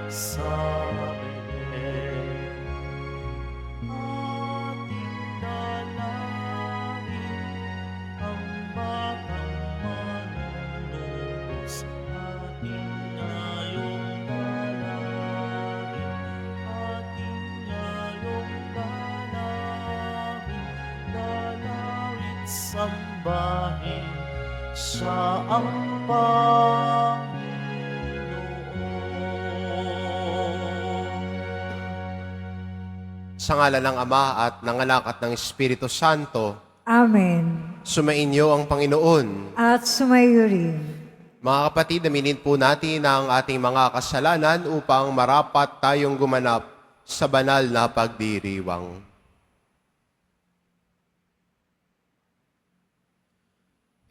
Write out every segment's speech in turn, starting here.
sa Belen. Ating dalangin ang batang manunubos, ating ngayong dalangin, ating ngayong dalangin, dalawit sambahin siya ang Panginoon. Sa ngalan ng Ama at ng Anak at ng Espiritu Santo, Amen. sumainyo ang Panginoon. At sumayo rin. Mga kapatid, aminin po natin ang ating mga kasalanan upang marapat tayong gumanap sa banal na pagdiriwang.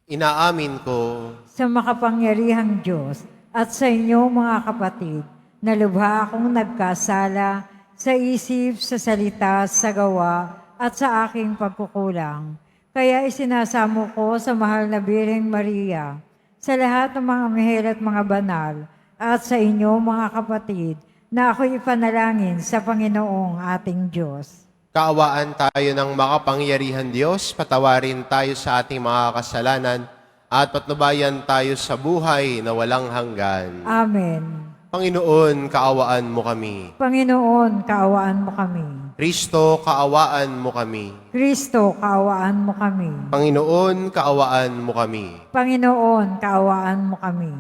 Inaamin ko Sa makapangyarihang Diyos at sa inyo mga kapatid, na lubha akong nagkasala sa isip, sa salita, sa gawa, at sa aking pagkukulang. Kaya isinasamo ko sa mahal na Birheng Maria, sa lahat ng mga anghel at mga banal, at sa inyo mga kapatid, na ako'y ipanalangin sa Panginoong ating Diyos. kaawaan tayo ng makapangyarihan Diyos, patawarin tayo sa ating mga kasalanan, at patnubayan tayo sa buhay na walang hanggan. Amen. Panginoon, kaawaan mo kami. Panginoon, kaawaan mo kami. Kristo, kaawaan mo kami. Kristo, kaawaan mo kami. Panginoon, kaawaan mo kami. Panginoon, kaawaan mo kami.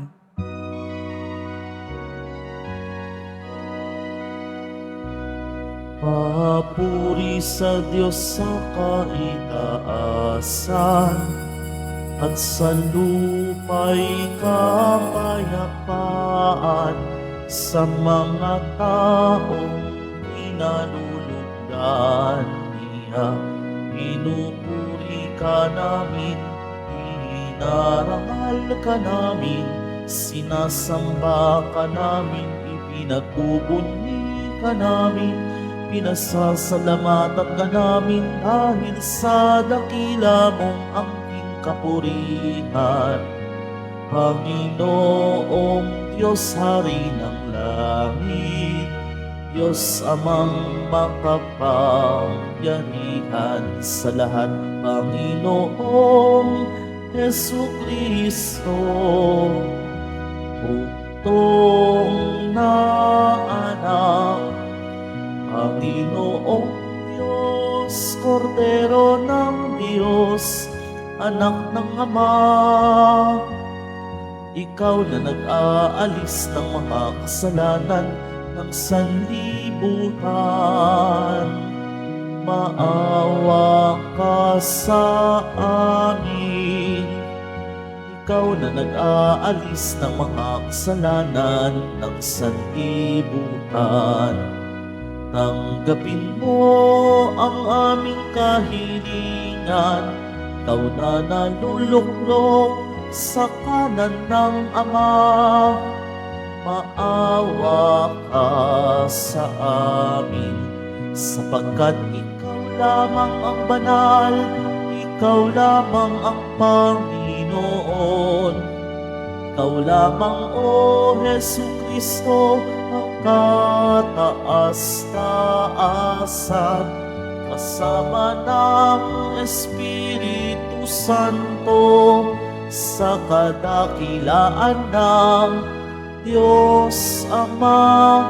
Papuri sa Diyos sa kaitaasan, at sa lupa'y kapayapaan sa mga taong pinalulugdan niya. Pinupuri ka namin, inarangal ka namin, sinasamba ka namin, ipinagbubunyi ka namin, pinasasalamatan ka namin dahil sa dakila mong angking kapurihan. Panginoong Diyos, Hari ng langit, Diyos Amang makapangyarihan sa lahat, Panginoong Jesucristo, bugtong na anak, Panginoong Diyos, Kordero ng Diyos, anak ng Ama, ikaw na nag-aalis ng mga kasalanan ng sanlibutan. Maawa ka sa amin. Ikaw na nag-aalis ng mga kasalanan ng sanlibutan. Tanggapin mo ang aming kahilingan. Ikaw na naluluklok sa kanan ng Ama. Maawa ka sa amin, sapagkat ikaw lamang ang banal, ikaw lamang ang Panginoon. Ikaw lamang, O Jesucristo, ang kataas-taasan, kasama ng Espiritu Santo, sa kadakilaan ng Diyos Ama.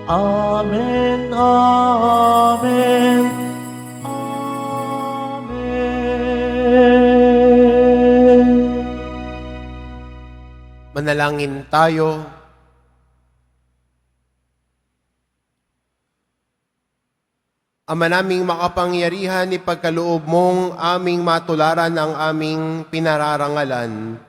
Amen, amen, amen. Manalangin tayo. Ama naming makapangyarihan, ipagkaloob mong aming matularan ang aming pinararangalan,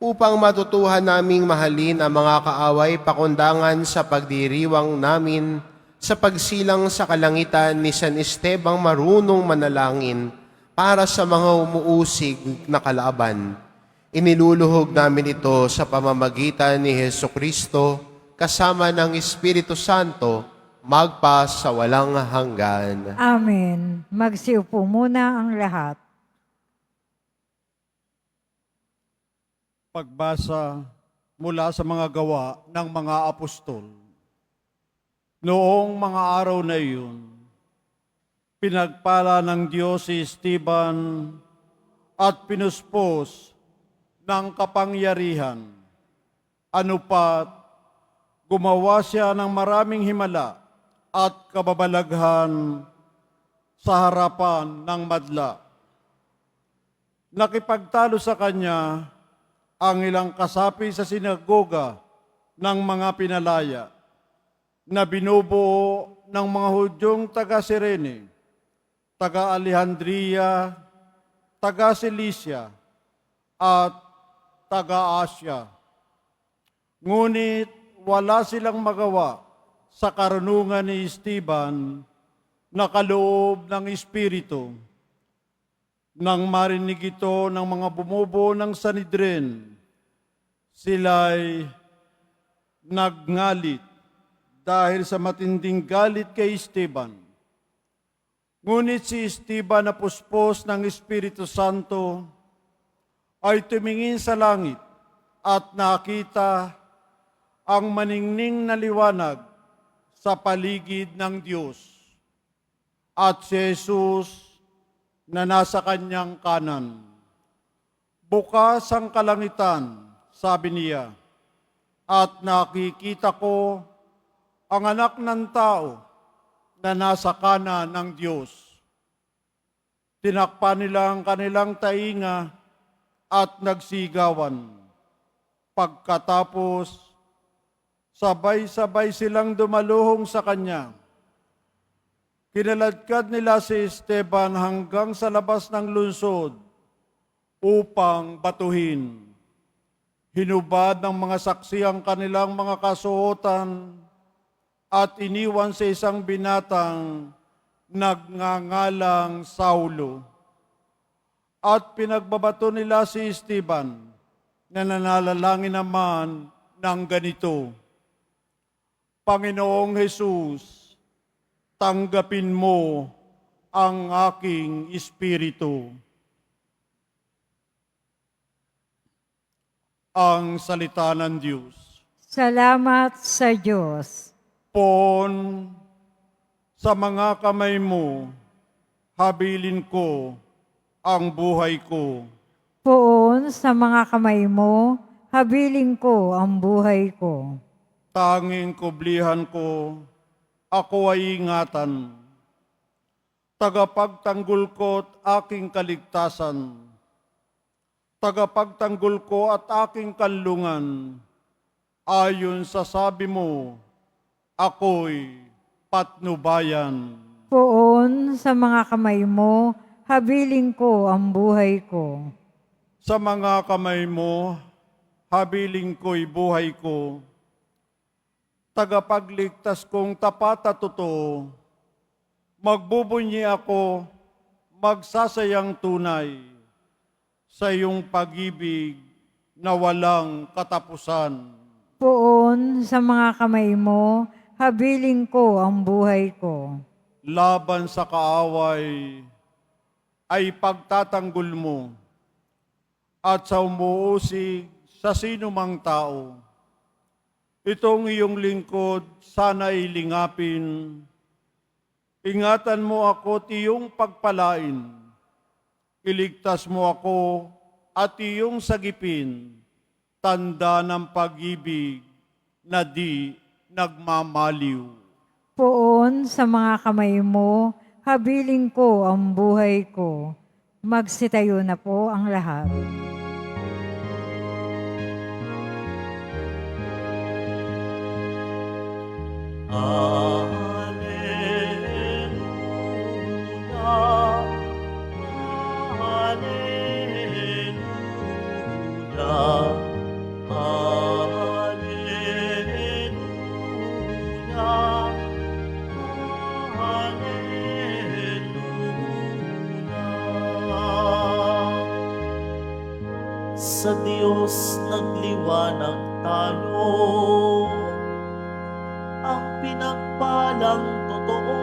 upang matutuhan naming mahalin ang mga kaaway pakundangan sa pagdiriwang namin sa pagsilang sa kalangitan ni San Estebang marunong manalangin para sa mga umuusig na kalaban. Iniluluhog namin ito sa pamamagitan ni Jesucristo kasama ng Espiritu Santo, magpa sa walang hanggan. Amen. Magsiupo muna ang lahat. Pagbasa mula sa mga gawa ng mga apostol. Noong mga araw na iyon, pinagpala ng Diyos si Esteban at pinuspos ng kapangyarihan. Ano pat, gumawa siya ng maraming himala at kababalaghan sa harapan ng madla. Nakipagtalo sa kanya ang ilang kasapi sa sinagoga ng mga pinalaya na binubuo ng mga Hudyong taga-Sirene, taga-Alejandria, taga-Cilicia, at taga-Asya. Ngunit wala silang magawa sa karunungan ni Esteban na kaloob ng Espiritu. Nang marinig ito ng mga bumubuo ng Sanhedrin, sila'y nagngalit dahil sa matinding galit kay Esteban. Ngunit si Esteban na puspos ng Espiritu Santo ay tumingin sa langit at nakita ang maningning na liwanag sa paligid ng Diyos at si Jesus na nasa kanyang kanan. Bukas ang kalangitan, sabi niya, at nakikita ko ang anak ng tao na nasa kanan ng Diyos. Tinakpan nila ang kanilang tainga at nagsigawan. Pagkatapos, sabay-sabay silang dumaluhong sa kanya. Kinaladkad nila si Esteban hanggang sa labas ng lungsod upang batuhin. Hinubad ng mga saksi ang kanilang mga kasuotan at iniwan sa isang binatang nagngangalang Saulo. At pinagbabato nila si Esteban na nanalangin naman ng ganito, Panginoong Jesus, tanggapin mo ang aking espiritu. Ang salita ng Diyos. Salamat sa Diyos. Pon, sa mga kamay mo, habilin ko ang buhay ko. Poon sa mga kamay mo, habilin ko ang buhay ko. Tanging kublihan ko, ako ay ingatan. Tagapagtanggol ko't aking kaligtasan. Tagapagtanggol ko at aking kanlungan. Ayon sa sabi mo, ako'y patnubayan. Poon sa mga kamay mo, habilin ko ang buhay ko. Sa mga kamay mo, habilin ko'y buhay ko. Tagapagligtas kong tapat at totoo, magbubunyi ako, magsasayang tunay sa iyong pag-ibig na walang katapusan. Poon sa mga kamay mo, habilin ko ang buhay ko. Laban sa kaaway ay pagtatanggol mo at sa umuusig sa sinumang tao. Itong iyong lingkod, sana ilingapin. Ingatan mo ako at iyong pagpalain. Iligtas mo ako at iyong sagipin. Tanda ng pag-ibig na di nagmamaliw. Poon sa mga kamay mo, habilin ko ang buhay ko. Magsitayo na po ang lahat. Alleluia, Alleluia, Alleluia. Sa Diyos nagliwanag tayo, ang pinagpalang totoo,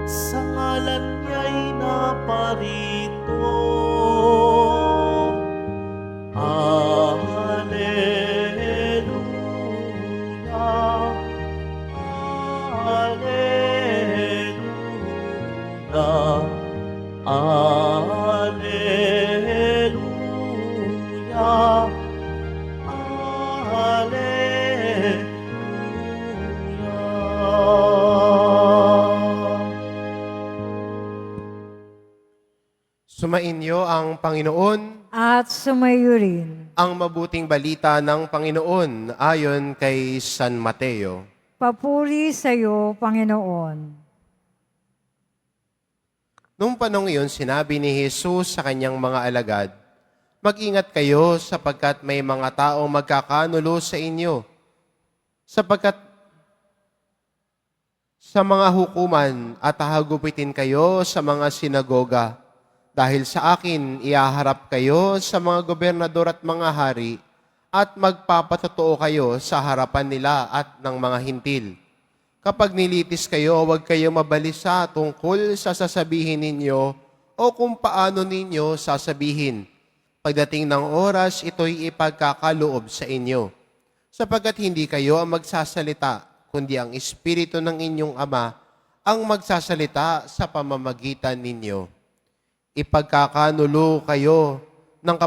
sa ngalan niya'y naparito. Alleluia, Alleluia. Alleluia. Sumainyo ang Panginoon, At sumayo rin. ang mabuting balita ng Panginoon ayon kay San Mateo. Papuri sa iyo, Panginoon. Noong panong iyon, sinabi ni Jesus sa kanyang mga alagad, "Mag-ingat kayo sapagkat may mga taong magkakanulo sa inyo, sapagkat sa mga hukuman at hahagupitin kayo sa mga sinagoga. Dahil sa akin, iaharap kayo sa mga gobernador at mga hari at magpapatotoo kayo sa harapan nila at ng mga hintil. Kapag nilitis kayo, huwag kayo mabalisa tungkol sa sasabihin ninyo o kung paano ninyo sasabihin. Pagdating ng oras, ito'y ipagkakaloob sa inyo. Sapagkat hindi kayo ang magsasalita, kundi ang Espiritu ng inyong Ama ang magsasalita sa pamamagitan ninyo. Ipagkakanulo ng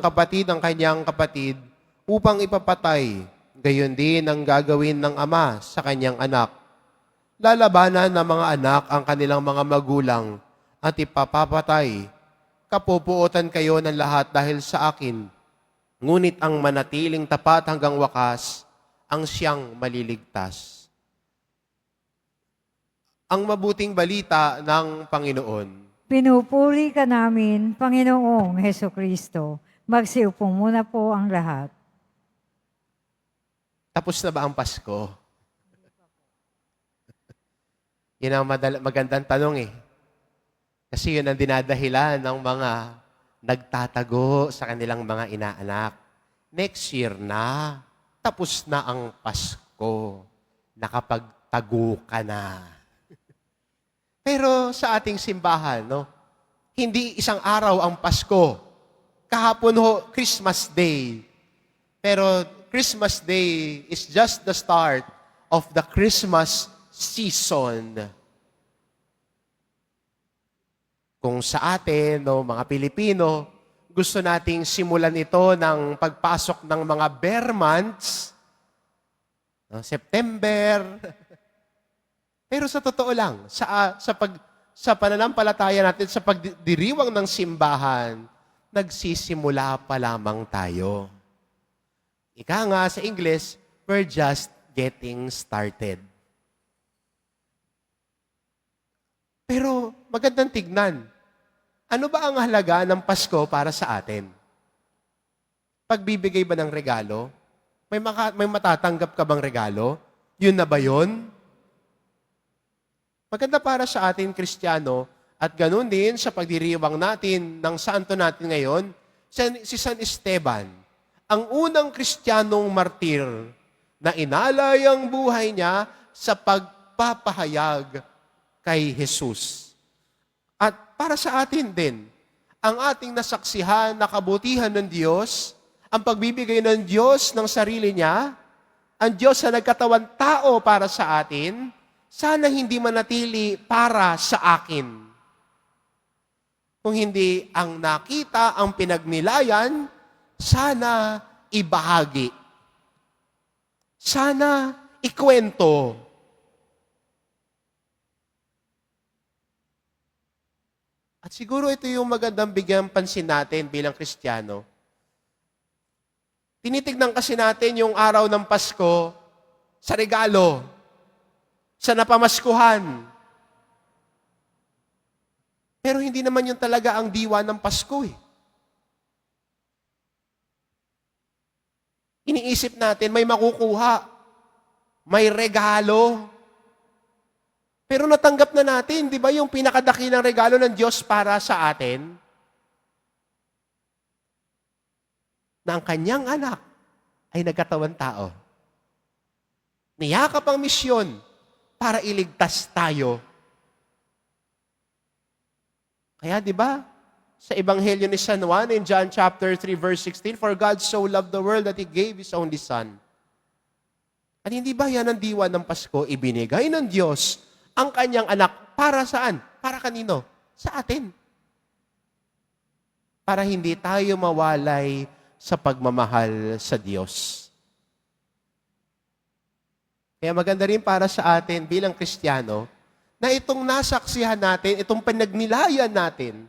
kapatid ang kanyang kapatid upang ipapatay. Gayon din ang gagawin ng ama sa kanyang anak. Lalabanan ng mga anak ang kanilang mga magulang at ipapapatay. Kapupuotan kayo ng lahat dahil sa akin. Ngunit ang manatiling tapat hanggang wakas, ang siyang maliligtas." Ang mabuting balita ng Panginoon. Pinupuri ka namin, Panginoong Heso Kristo. Magsiupo muna po ang lahat. Tapos na ba ang Pasko? Yun ang magandang tanong eh. Kasi yun ang dinadahilan ng mga nagtatago sa kanilang mga inaanak. Next year na, tapos na ang Pasko. Nakapagtago ka na. Pero sa ating simbahan, no, hindi isang araw ang Pasko. Kahapon ho, Christmas Day. Pero Christmas Day is just the start of the Christmas season. Kung sa atin, no, mga Pilipino, gusto nating simulan ito ng pagpasok ng mga bear months, no, September. Pero sa totoo lang, sa pananampalataya natin, sa pagdiriwang ng simbahan, nagsisimula pa lamang tayo. Ika nga sa English, we're just getting started. Pero magandang tignan, ano ba ang halaga ng Pasko para sa atin? Pagbibigay ba ng regalo? May matatanggap ka bang regalo? Yun na ba yun? Maganda para sa atin, Kristiyano, at ganun din sa pagdiriwang natin ng santo natin ngayon, si San Esteban, ang unang Kristiyanong martir na inalay ang buhay niya sa pagpapahayag kay Jesus. At para sa atin din, ang ating nasaksihan na kabutihan ng Diyos, ang pagbibigay ng Diyos ng sarili niya, ang Diyos na nagkatawan tao para sa atin, sana hindi manatili para sa akin. Kung hindi ang nakita, ang pinagnilayan, sana ibahagi. Sana ikwento. At siguro ito yung magandang bigyan pansin natin bilang Kristiyano. Tinitignan kasi natin yung araw ng Pasko sa regalo, sa napamaskuhan. Pero hindi naman yun talaga ang diwa ng Pasko eh. Iniisip natin, may makukuha, may regalo. Pero natanggap na natin, di ba yung pinakadakilang regalo ng Diyos para sa atin? Na ang kanyang anak ay nagkatawan tao. Niyakap ang misyon para iligtas tayo. Kaya di ba, sa Ebanghelyo ni San Juan in John chapter 3 verse 16, "For God so loved the world that He gave His only Son." At hindi ba yan ang diwa ng Pasko? Ibinigay ng Diyos ang kanyang anak para saan? Para kanino? Sa atin. Para hindi tayo mawalay sa pagmamahal sa Diyos. Kaya maganda rin para sa atin bilang Kristiyano na itong nasaksihan natin, itong pinagnilayan natin,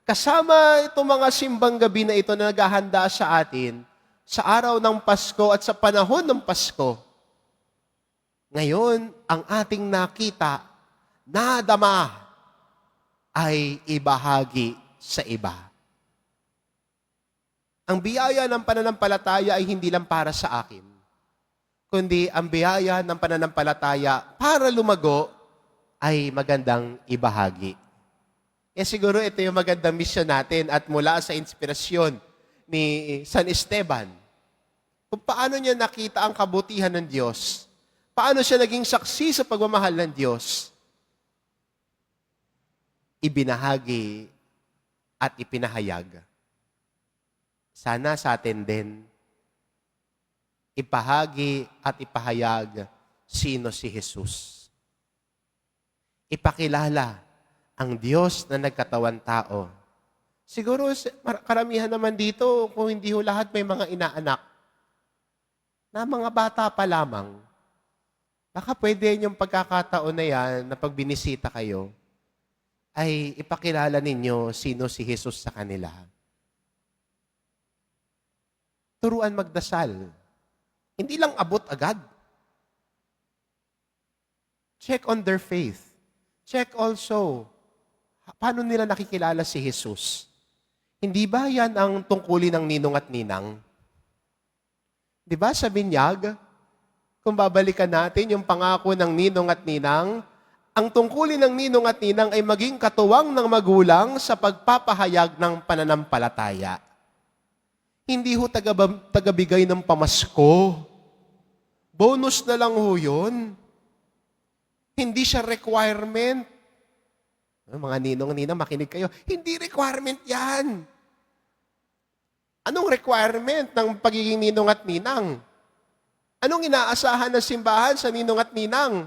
kasama itong mga simbang gabi na ito na naghahanda sa atin sa araw ng Pasko at sa panahon ng Pasko. Ngayon, ang ating nakita, nadama, ay ibahagi sa iba. Ang biyaya ng pananampalataya ay hindi lang para sa akin, kundi ang biyaya ng pananampalataya para lumago ay magandang ibahagi. Siguro ito yung magandang mission natin at mula sa inspirasyon ni San Esteban. Kung paano niya nakita ang kabutihan ng Diyos, paano siya naging saksi sa pagmamahal ng Diyos, ibinahagi at ipinahayag. Sana sa atin din, ipahagi at ipahayag sino si Jesus. Ipakilala ang Diyos na nagkatawan tao. Siguro karamihan naman dito, kung hindi ho lahat may mga inaanak, na mga bata pa lamang. Baka pwede yung pagkakataon na yan na pag binisita kayo, ay ipakilala ninyo sino si Jesus sa kanila. Turuan magdasal. Hindi lang abot agad. Check on their faith. Check also, paano nila nakikilala si Jesus? Hindi ba yan ang tungkulin ng ninong at ninang? Di ba sa binyag, kung babalikan natin yung pangako ng ninong at ninang, ang tungkulin ng ninong at ninang ay maging katuwang ng magulang sa pagpapahayag ng pananampalataya. Hindi ho tagabigay ng pamasko. Bonus na lang ho yun. Hindi siya requirement. Mga ninong-ninang, makinig kayo. Hindi requirement yan. Anong requirement ng pagiging ninong at ninang? Anong inaasahan ng simbahan sa ninong at ninang?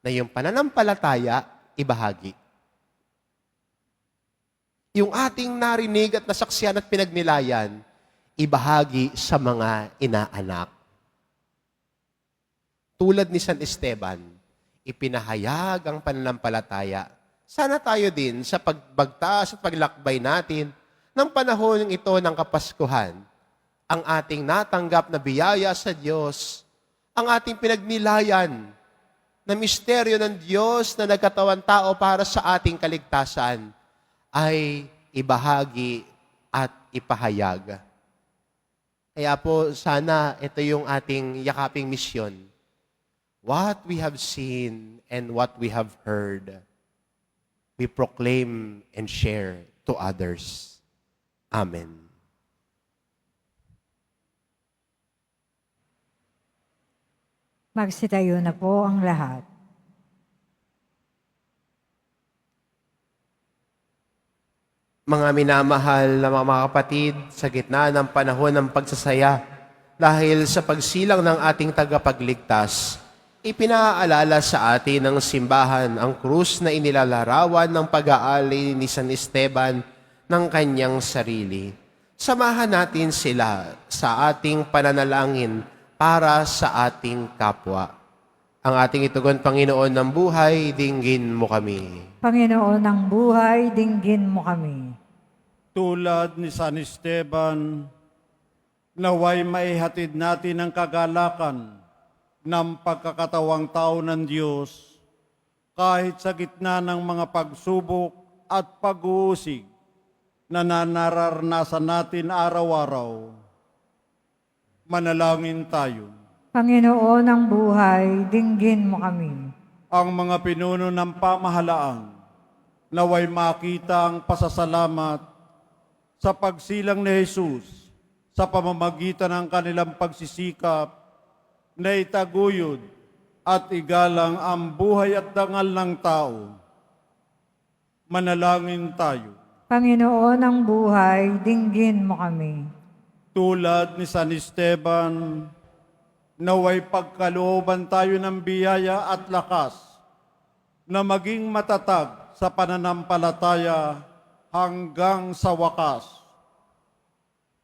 Na yung pananampalataya, ibahagi. Yung ating narinig at nasaksihan at pinagnilayan, ibahagi sa mga inaanak. Tulad ni San Esteban, ipinahayag ang pananampalataya. Sana tayo din sa pagbagtas at paglakbay natin ng panahon ito ng Kapaskuhan, ang ating natanggap na biyaya sa Diyos, ang ating pinagnilayan na misteryo ng Diyos na nagkatawan tao para sa ating kaligtasan, ay ibahagi at ipahayag. Kaya po, sana ito yung ating yakaping misyon. What we have seen and what we have heard, we proclaim and share to others. Amen. Magsitayo na po ang lahat. Mga minamahal na mga kapatid, sa gitna ng panahon ng pagsasaya, dahil sa pagsilang ng ating tagapagligtas, ipinaalala sa atin ng simbahan ang krus na inilalarawan ng pag-aali ni San Esteban ng kanyang sarili. Samahan natin sila sa ating pananalangin para sa ating kapwa. Ang ating itugon, Panginoon ng buhay, dinggin mo kami. Panginoon ng buhay, dinggin mo kami. Tulad ni San Esteban, naway maihatid natin ang kagalakan ng pagkakatawang tao ng Diyos kahit sa gitna ng mga pagsubok at pag-uusig na nararanasan natin araw-araw. Manalangin tayo. Panginoon ng buhay, dinggin mo kami. Ang mga pinuno ng pamahalaan, naway makita ang pasasalamat sa pagsilang ni Jesus sa pamamagitan ng kanilang pagsisikap na itaguyod at igalang ang buhay at dangal ng tao. Manalangin tayo. Panginoon ng buhay, dinggin mo kami. Tulad ni San Esteban, naway pagkalooban tayo ng biyaya at lakas na maging matatag sa pananampalataya hanggang sa wakas.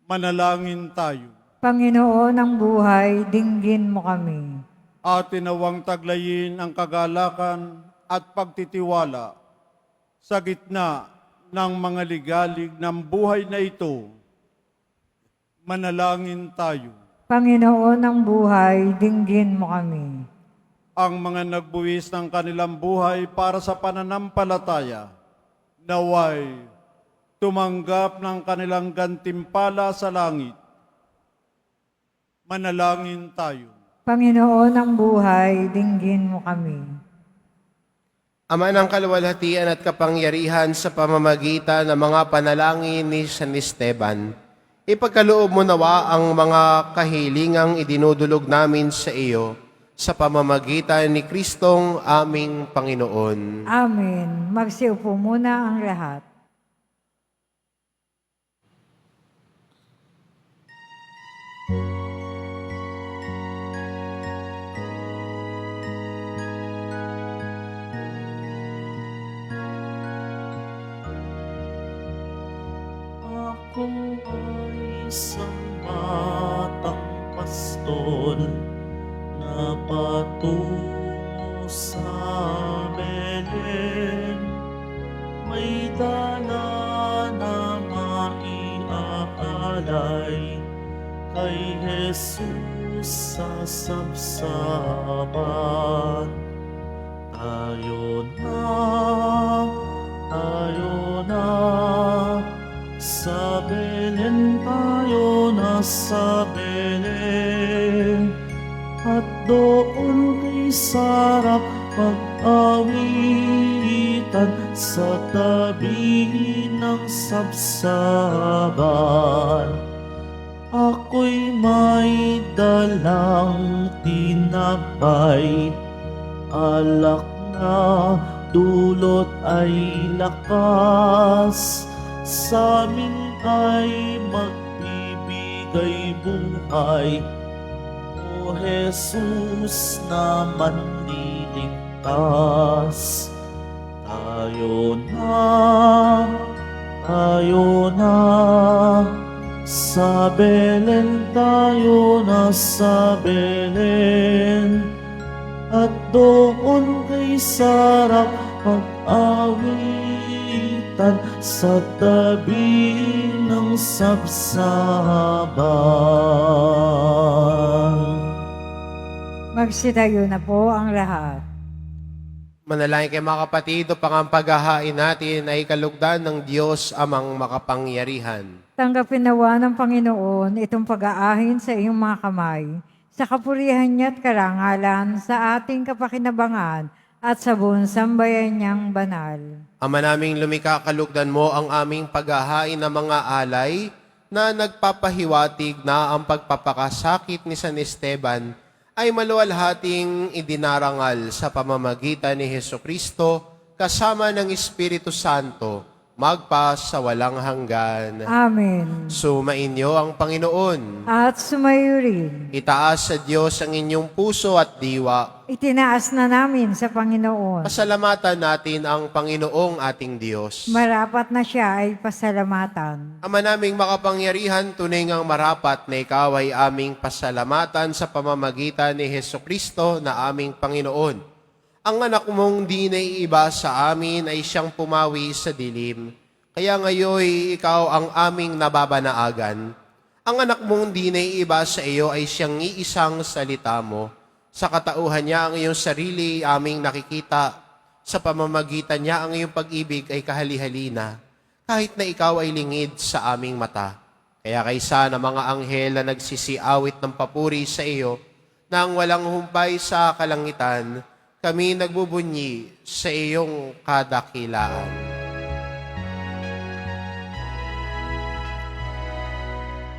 Manalangin tayo. Panginoon ng buhay, dinggin mo kami. Atin nawang taglayin ang kagalakan at pagtitiwala sa gitna ng mga ligalig ng buhay na ito. Manalangin tayo. Panginoon ng buhay, dinggin mo kami. Ang mga nagbuwis ng kanilang buhay para sa pananampalataya, naway tumanggap ng kanilang gantimpala sa langit. Manalangin tayo. Panginoon ng buhay, dinggin mo kami. Ama ng kaluwalhatian at kapangyarihan, sa pamamagitan ng mga panalangin ni San Esteban, ipagkaloob mo nawa ang mga kahilingang idinudulog namin sa iyo sa pamamagitan ni Kristong aming Panginoon. Amen. Magsiupo muna ang lahat. Ako ay isang batang pastol na patungo sa Belen. May dala na maiaalay kay Jesus sa sabsaban. Tayo na, sa Belen tayo na, sa Belen. At doon kay sarap pag-awitan sa tabi ng sabsaban. Ako'y may dalang tinapay, alak na dulot ay lakas, sa amin ay magbibigay buhay. O Jesus na manliligtas, tayo na, sa Belen tayo na, sa Belen. At doon kay sarap pag-awitan sa tabi ng sabsaban. Magsitayo na po ang lahat. Manalangin kayo mga kapatid, upang ang paghahain natin ay kalugdan ng Diyos amang makapangyarihan. Tanggapin nawa ng Panginoon itong pag-aahin sa iyong mga kamay, sa kapurihan niya at karangalan, sa ating kapakinabangan at sa buong sambayan niyang banal. Ama naming lumikha, kalugdan mo ang aming paghahain ng mga alay na nagpapahiwatig na ang pagpapakasakit ni San Esteban ay maluwalhating idinarangal sa pamamagitan ni Hesukristo kasama ng Espiritu Santo, magpa sa walang hanggan. Amen. Sumainyo ang Panginoon. At sumayo rin. Itaas sa Diyos ang inyong puso at diwa. Itinaas na namin sa Panginoon. Pasalamatan natin ang Panginoong ating Diyos. Marapat na siya ay pasalamatan. Ama naming makapangyarihan, tunay ngang marapat na ikaw ay aming pasalamatan sa pamamagitan ni Hesukristo na aming Panginoon. Ang anak mong di naiiba sa amin ay siyang pumawi sa dilim. Kaya ngayon ikaw ang aming nababanaagan. Ang anak mong di naiiba sa iyo ay siyang iisang salita mo. Sa katauhan niya ang iyong sarili aming nakikita. Sa pamamagitan niya ang iyong pag-ibig ay kahali-halina. Kahit na ikaw ay lingid sa aming mata. Kaya kaysa na mga anghel na nagsisiawit ng papuri sa iyo, nang walang humpay sa kalangitan, kami nagbubunyi sa iyong kadakilaan.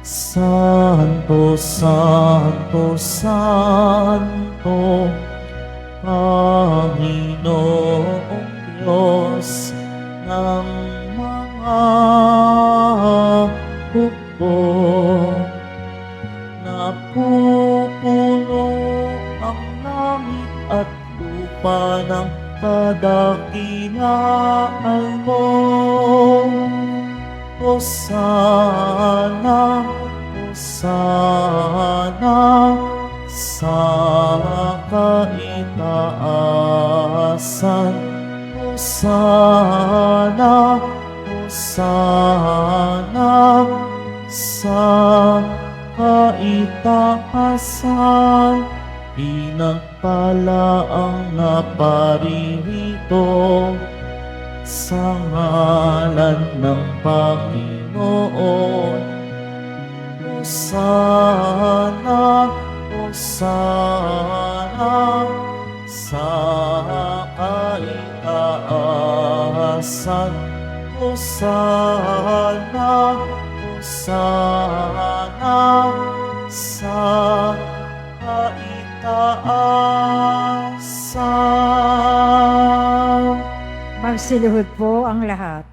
Santo, Santo, Santo, Panginoong Diyos ng mga hukbo. Napupuno ang langit at lupa ng kadakilaan kalayaan mo. Hosana, Hosana sa kaitaasan. Hosana, Hosana sa kaitaasan. Pinagpala ang naparirito sa ngalan ng Panginoon. Hosana, Hosana sa kaitaasan. Hosana, Hosana sa kaitaasan. Magsiluhod po ang lahat.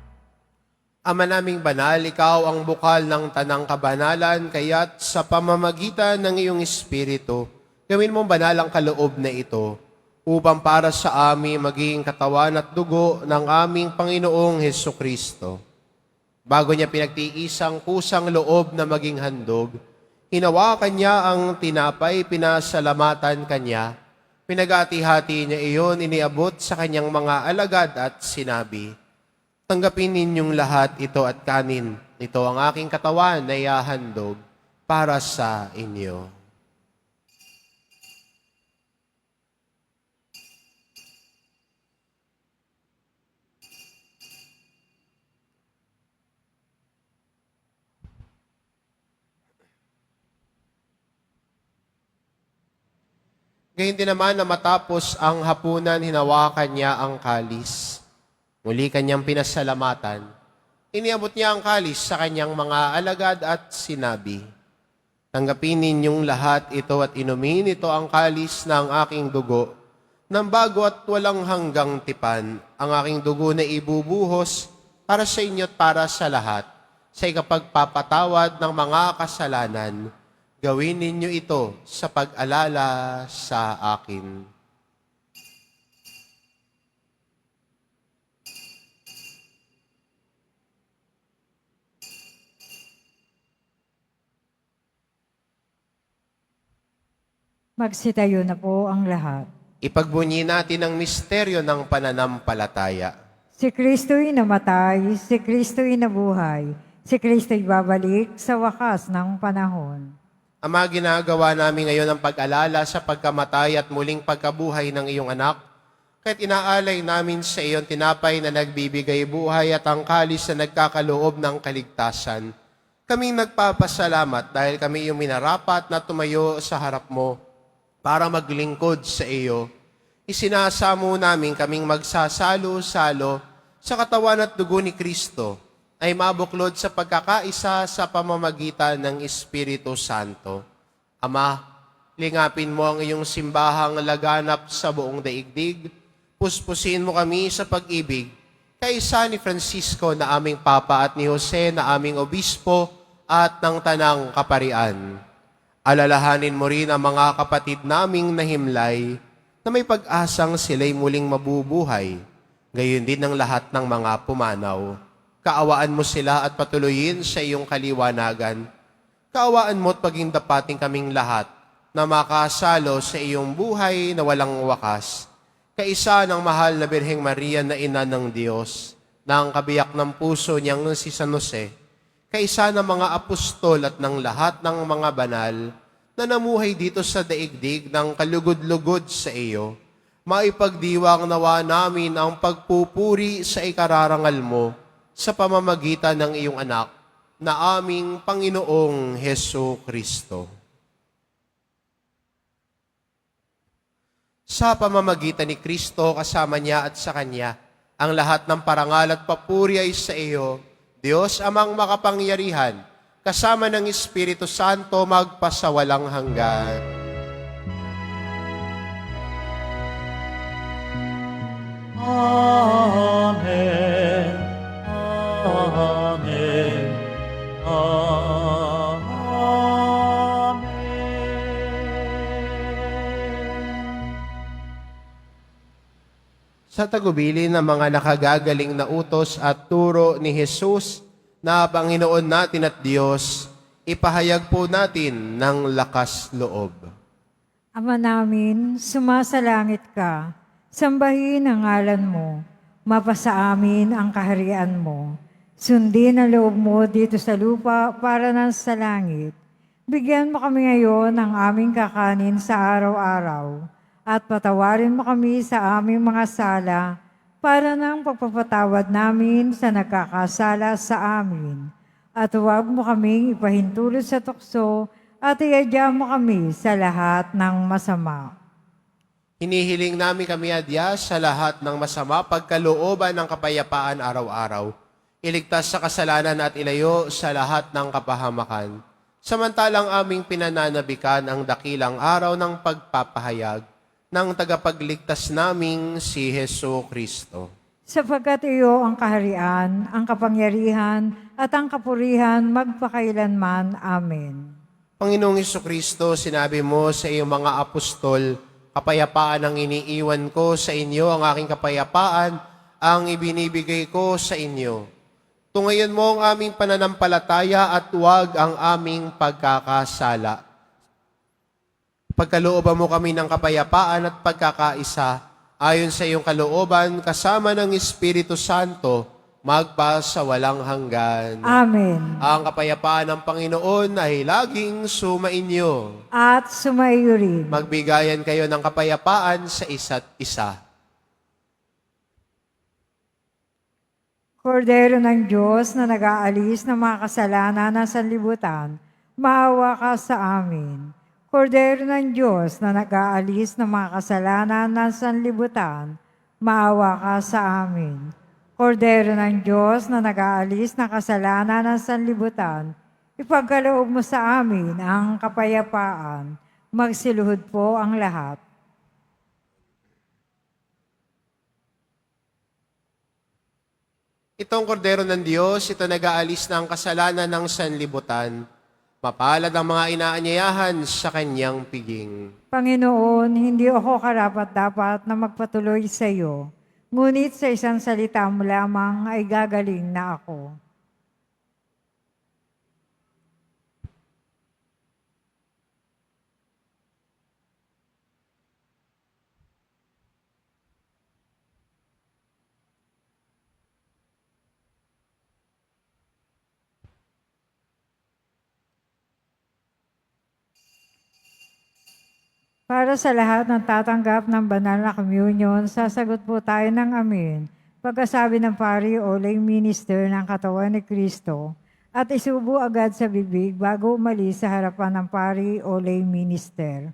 Ama naming banal, ikaw ang bukal ng tanang kabanalan, kaya't sa pamamagitan ng iyong Espiritu, gawin mong banal ang kaloob na ito, upang para sa amin maging katawan at dugo ng aming Panginoong Hesukristo. Bago niya pinagtiisang kusang loob na maging handog, hinawakan niya ang tinapay, pinasalamatan kanya, pinag-ati-hati niya iyon, iniabot sa kanyang mga alagad at sinabi, "Tanggapin ninyong lahat ito at kanin. Ito ang aking katawan na ihahandog para sa inyo." Gayun din naman na matapos ang hapunan, hinawakan niya ang kalis. Muli kanyang pinasalamatan. Iniabot niya ang kalis sa kanyang mga alagad at sinabi, "Tanggapin ninyong lahat ito at inumin, ito ang kalis ng aking dugo, ng bago at walang hanggang tipan, ang aking dugo na ibubuhos para sa inyo at para sa lahat, sa ikapagpapatawad ng mga kasalanan. Gawin ninyo ito sa pag-alala sa akin." Magsitayo na po ang lahat. Ipagbunyi natin ang misteryo ng pananampalataya. Si Kristo'y namatay, si Kristo'y nabuhay, si Kristo'y babalik sa wakas ng panahon. Ama, ginagawa namin ngayon ang pag-alala sa pagkamatay at muling pagkabuhay ng iyong anak, kahit inaalay namin sa iyon tinapay na nagbibigay buhay at ang kalis na nagkakaloob ng kaligtasan. Kaming nagpapasalamat dahil kami iyong minarapat na tumayo sa harap mo para maglingkod sa iyo. Isinasamo namin kaming magsasalo-salo sa katawan at dugo ni Kristo ay mabuklod sa pagkakaisa sa pamamagitan ng Espiritu Santo. Ama, lingapin mo ang iyong simbahang laganap sa buong daigdig. Puspusin mo kami sa pag-ibig, kaisa ni Francisco na aming Papa at ni Jose na aming Obispo at ng Tanang Kaparian. Alalahanin mo rin ang mga kapatid naming nahimlay na may pag-asang sila'y muling mabubuhay, gayon din ang lahat ng mga pumanaw. Kaawaan mo sila at patuloyin sa iyong kaliwanagan. Kaawaan mo at paging dapating kaming lahat na makasalo sa iyong buhay na walang wakas. Kaisa ng mahal na Birheng Maria na ina ng Diyos, na ang kabiyak ng puso niyang si San Jose, kaisa ng mga apostol at ng lahat ng mga banal na namuhay dito sa daigdig ng kalugod-lugod sa iyo, maipagdiwang nawa namin ang pagpupuri sa ikararangal mo sa pamamagitan ng iyong anak na aming Panginoong Hesu Kristo. Sa pamamagitan ni Kristo, kasama niya at sa Kanya, ang lahat ng parangal at papuri ay sa iyo, Diyos amang makapangyarihan, kasama ng Espiritu Santo magpasawalang hanggan. Amen. Amen. Amen. sa tagubilin ng mga nakagagaling na utos at turo ni Jesus na Panginoon natin at Diyos, ipahayag po natin ng lakas loob. Ama namin, sumasalangit ka, sambahin ang ngalan mo, mapasa amin ang kaharian mo. Sundin ang loob mo dito sa lupa para nang sa langit. Bigyan mo kami ngayon ng aming kakanin sa araw-araw at patawarin mo kami sa aming mga sala para ng pagpapatawad namin sa nagkakasala sa amin. At huwag mo kaming ipahintulot sa tukso at iadya mo kami sa lahat ng masama. Hinihiling namin kami, Adya, sa lahat ng masama, pagkalooban ng kapayapaan araw-araw. Iligtas sa kasalanan at ilayo sa lahat ng kapahamakan. Samantalang aming pinananabikan ang dakilang araw ng pagpapahayag ng tagapagligtas naming si Heso Kristo. Sapagkat iyo ang kaharian, ang kapangyarihan, at ang kapurihan magpakailanman. Amen. Panginoong Kristo, sinabi mo sa iyong mga apostol, kapayapaan ang iniiwan ko sa inyo, ang aking kapayapaan ang ibinibigay ko sa inyo. Tungayan mo ang aming pananampalataya at huwag ang aming pagkakasala. Pagkalooban mo kami ng kapayapaan at pagkakaisa, ayon sa iyong kalooban, kasama ng Espiritu Santo, magpa sa walang hanggan. Amen. Ang kapayapaan ng Panginoon ay laging sumainyo. At sumaiyo rin. Magbigayan kayo ng kapayapaan sa isa't isa. Kordero ng Diyos na nag-aalis ng mga kasalanan ng sanlibutan, maawa ka sa amin. Kordero ng Diyos na nag-aalis ng mga kasalanan ng sanlibutan, maawa ka sa amin. Kordero ng Diyos na nag-aalis ng kasalanan ng sanlibutan, ipagkaloob mo sa amin ang kapayapaan. Magsiluhod po ang lahat. Itong kordero ng Diyos, ito nag-aalis ng kasalanan ng sanlibutan. Mapalad ang mga inaanyayahan sa kanyang piging. Panginoon, hindi ako karapat-dapat na magpatuloy sa iyo, ngunit sa isang salita mo lamang ay gagaling na ako. Para sa lahat ng tatanggap ng banal na communion, sasagot po tayo ng amen. Pagkasabi ng pari o lay minister ng katawan ni Kristo at isubo agad sa bibig bago umalis sa harapan ng pari o lay minister.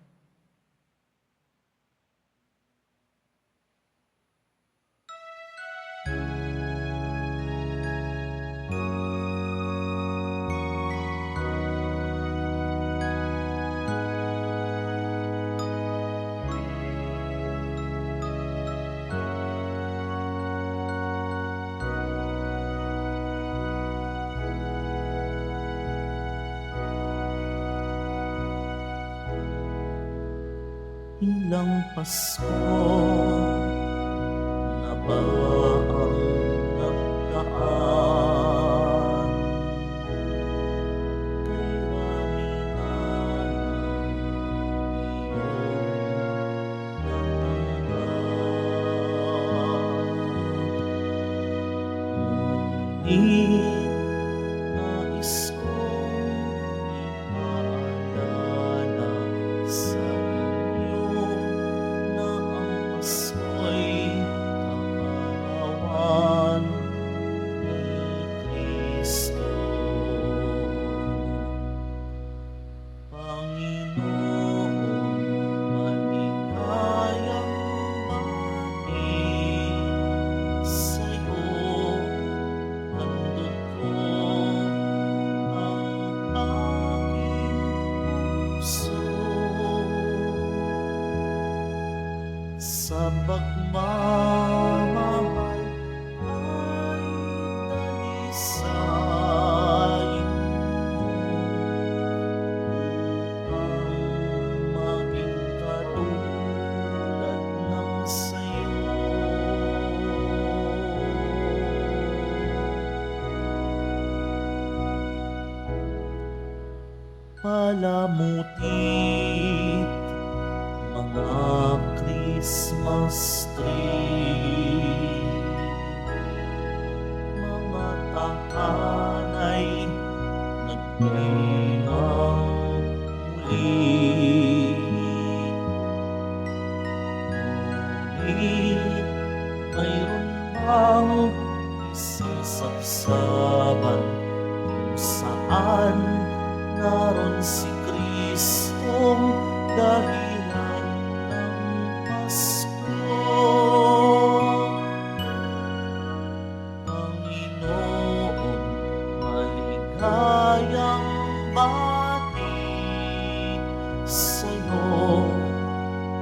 Ilang Pasko na ba ang nagdaan? Kay rami na ng iyong natanggap. Ngunit nais kong ipaalala sa inyo na ang Pasko'y kaarawan ni Kristo. Panginoon, maligayang bati sa'yo, handog palamutit, mga Christmas tree, mga tahanay nagdiwang muli. Ngunit mayroon bang isasapsaban kung saan naroon si Kristong dahilan ng Pasko? Panginoon, maligayang bati sa'yo.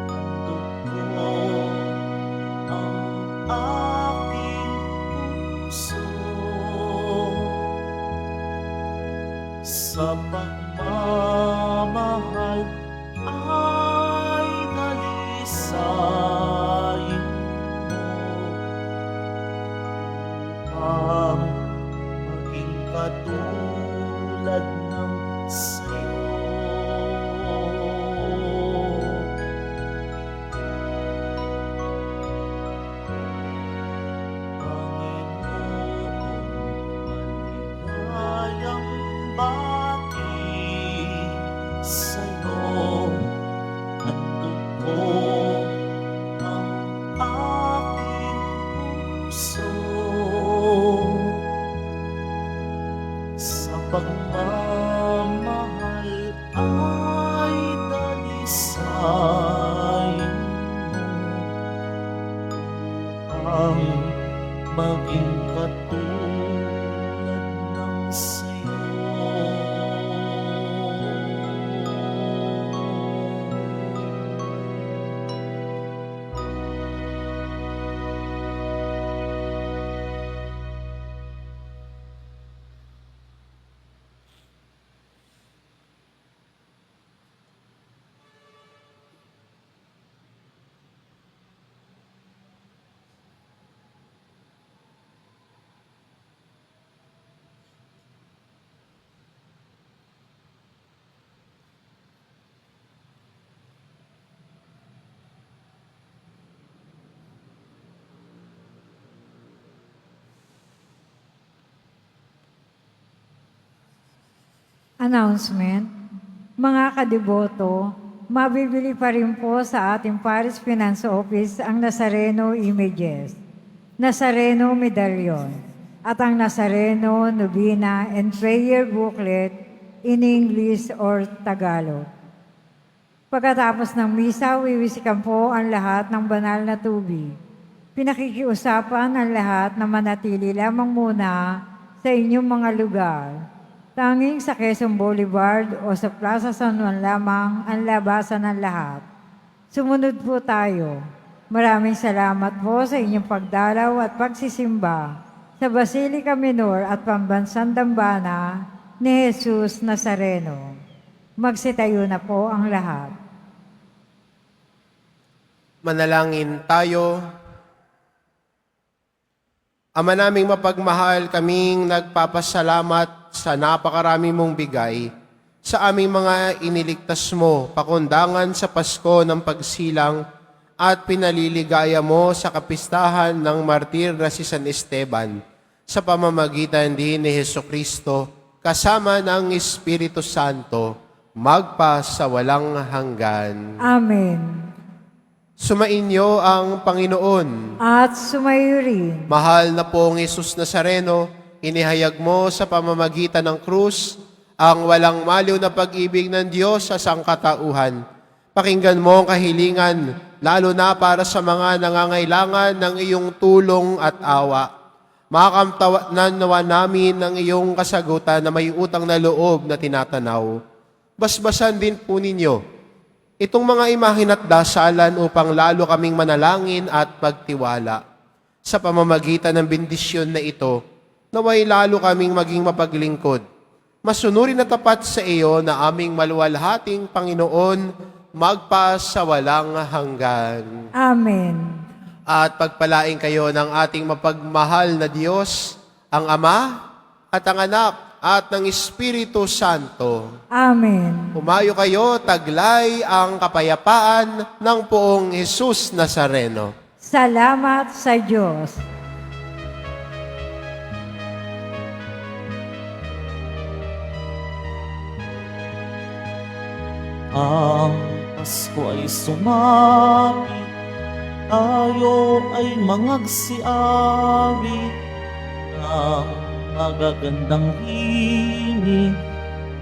Handog ko ang aking puso sa pagmamahal ay dalisayin mo upang maging katulad ng sa'yo. Panginoon, maligayang bati sa'yo. Handog ko ang aking puso sa pagmamahal ay dalisayin mo ang maging katulad ng sa'yo. Announcement. Mga kadiboto, mabibili pa rin po sa ating Paris Finance Office ang Nazareno Images, Nazareno Medallion, at ang Nazareno Novena and Prayer Booklet in English or Tagalog. Pagkatapos ng misa, wiwisikan po ang lahat ng banal na tubig. Pinakikiusapan ang lahat na manatili lamang muna sa inyong mga lugar. Tanging sa Quezon Boulevard o sa Plaza San Juan lamang ang labasan ng lahat. Sumunod po tayo. Maraming salamat po sa inyong pagdalaw at pagsisimba sa Basilica Minor at Pambansang Dambana ni Jesus Nazareno. Magsitayo na po ang lahat. Manalangin tayo. Ama naming mapagmahal, kaming nagpapasalamat sa napakarami mong bigay sa aming mga iniligtas mo, pakundangan sa Pasko ng pagsilang at pinaliligaya mo sa kapistahan ng martir na si San Esteban sa pamamagitan din ni Hesukristo kasama ng Espiritu Santo magpa sa walang hanggan. Amen. Sumainyo ang Panginoon. At sumayo rin. Mahal na pong Jesus Nazareno, inihayag mo sa pamamagitan ng krus ang walang maliw na pag-ibig ng Diyos sa sangkatauhan. Pakinggan mo ang kahilingan, lalo na para sa mga nangangailangan ng iyong tulong at awa. Makamtawanan nawa namin ng iyong kasagutan na may utang na loob na tinatanaw. Basbasan din po ninyo itong mga imahin at dasalan upang lalo kaming manalangin at magtiwala. Sa pamamagitan ng bendisyon na ito, naway lalo kaming maging mapaglingkod. Masunurin na tapat sa iyo na aming maluwalhating Panginoon, magpa sa walang hanggan. Amen. At pagpalain kayo ng ating mapagmahal na Diyos, ang Ama at ang Anak at ng Espiritu Santo. Amen. Humayo kayo, taglay ang kapayapaan ng poong Jesus Nazareno. Salamat sa Diyos. Ang Pasko ay sumapit, tayo ay mangagsiawit ng magagandang himig,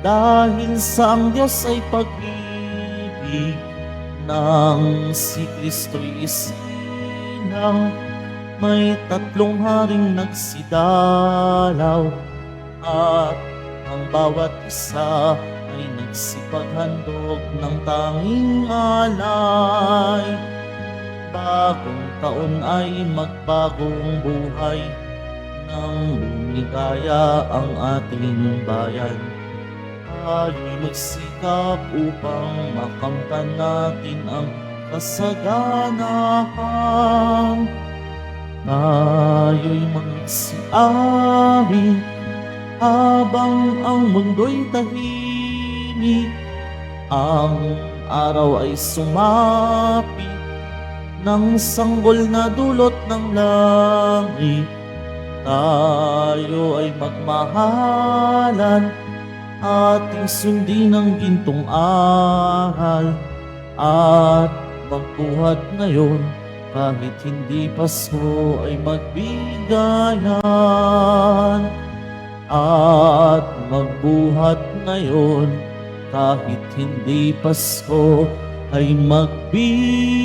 dahil sa ang Diyos ay pag-ibig, nang si Kristo'y isilang, may tatlong haring nagsidalaw, at ang bawat isa ay nagsipaghandog ng tanging alay. Bagong taon ay magbagong buhay, nang lumigaya ang ating bayan. Tayo'y magsikap upang makamtan natin ang kasaganahan. Tayo'y magsiawit habang ang mundo'y tahimik. Ang araw ay sumapit ng sanggol na dulot ng langit. Tayo ay magmahalan, ating sundin ang gintong aral, at magbuhat ngayon kahit hindi Pasko ay magbigayan. At magbuhat ngayon kahit hindi Pasko ay magbigayan.